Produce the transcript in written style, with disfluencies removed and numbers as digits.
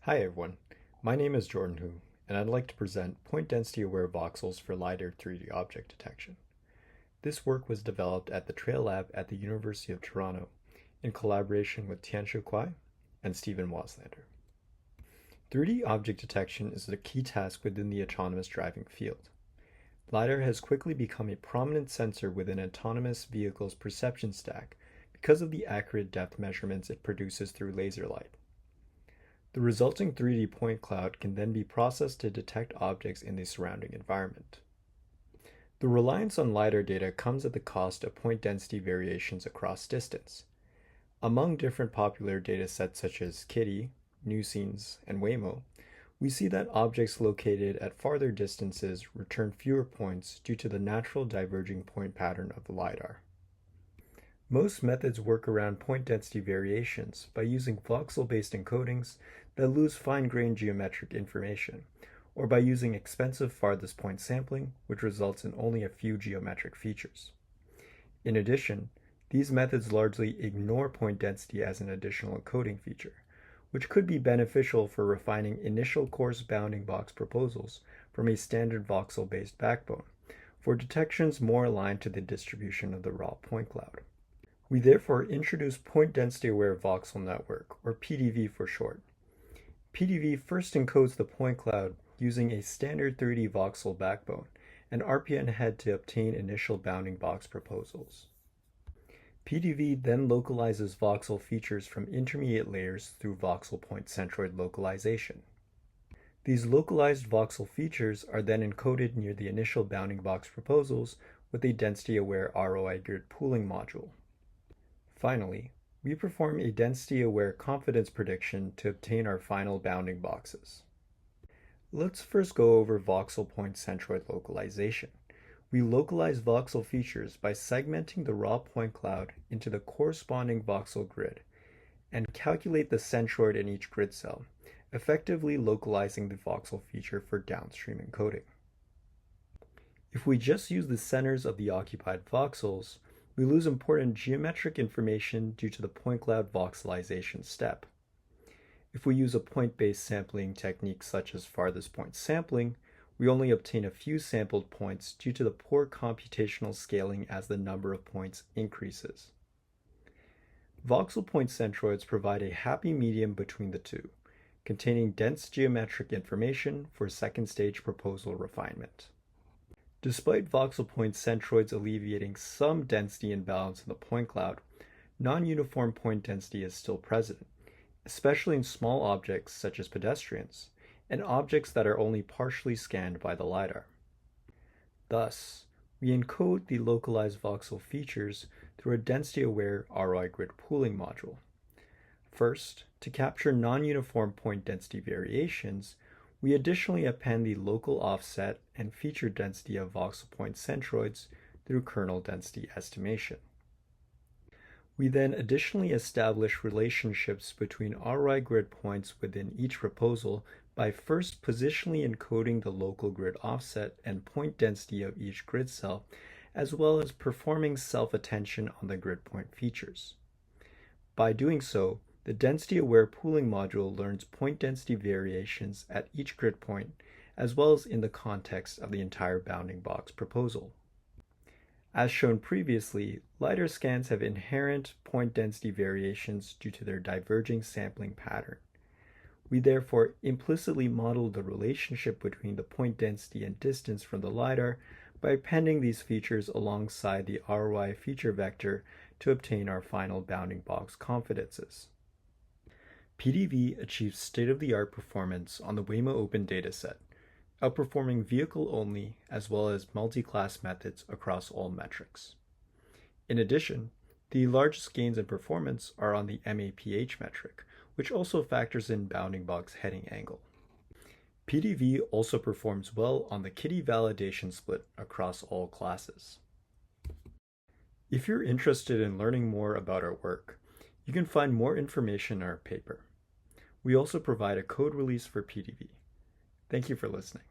Hi everyone, my name is Jordan Hu, and I'd like to present point density aware voxels for LiDAR 3D object detection. This work was developed at the Trail Lab at the University of Toronto in collaboration with Tianshu Kuai and Stephen Waslander. 3D object detection is a key task within the autonomous driving field. LiDAR has quickly become a prominent sensor within autonomous vehicles' perception stack because of the accurate depth measurements it produces through laser light. The resulting 3D point cloud can then be processed to detect objects in the surrounding environment. The reliance on LiDAR data comes at the cost of point density variations across distance. Among different popular datasets such as KITTI, NewScenes, and Waymo, we see that objects located at farther distances return fewer points due to the natural diverging point pattern of the LiDAR. Most methods work around point density variations by using voxel-based encodings that lose fine-grained geometric information, or by using expensive farthest point sampling, which results in only a few geometric features. In addition, these methods largely ignore point density as an additional encoding feature, which could be beneficial for refining initial coarse bounding box proposals from a standard voxel-based backbone for detections more aligned to the distribution of the raw point cloud. We therefore introduce Point Density Aware Voxel Network, or PDV for short. PDV first encodes the point cloud using a standard 3D voxel backbone and RPN head to obtain initial bounding box proposals. PDV then localizes voxel features from intermediate layers through voxel point centroid localization. These localized voxel features are then encoded near the initial bounding box proposals with a density-aware ROI grid pooling module. Finally, we perform a density-aware confidence prediction to obtain our final bounding boxes. Let's first go over voxel point centroid localization. We localize voxel features by segmenting the raw point cloud into the corresponding voxel grid and calculate the centroid in each grid cell, effectively localizing the voxel feature for downstream encoding. If we just use the centers of the occupied voxels, we lose important geometric information due to the point cloud voxelization step. If we use a point-based sampling technique such as farthest point sampling, we only obtain a few sampled points due to the poor computational scaling as the number of points increases. Voxel point centroids provide a happy medium between the two, containing dense geometric information for second stage proposal refinement. Despite voxel point centroids alleviating some density imbalance in the point cloud, non-uniform point density is still present, especially in small objects such as pedestrians, and objects that are only partially scanned by the LiDAR. Thus, we encode the localized voxel features through a density-aware ROI grid pooling module. First, to capture non-uniform point density variations, we additionally append the local offset and feature density of voxel point centroids through kernel density estimation. We then additionally establish relationships between ROI grid points within each proposal by first positionally encoding the local grid offset and point density of each grid cell, as well as performing self-attention on the grid point features. By doing so, the density-aware pooling module learns point density variations at each grid point, as well as in the context of the entire bounding box proposal. As shown previously, LiDAR scans have inherent point density variations due to their diverging sampling pattern. We therefore implicitly model the relationship between the point density and distance from the LiDAR by appending these features alongside the ROI feature vector to obtain our final bounding box confidences. PDV achieves state-of-the-art performance on the Waymo Open Dataset, outperforming vehicle-only as well as multi-class methods across all metrics. In addition, the largest gains in performance are on the MAPH metric, which also factors in bounding box heading angle. PDV also performs well on the KITTI validation split across all classes. If you're interested in learning more about our work, you can find more information in our paper. We also provide a code release for PDV. Thank you for listening.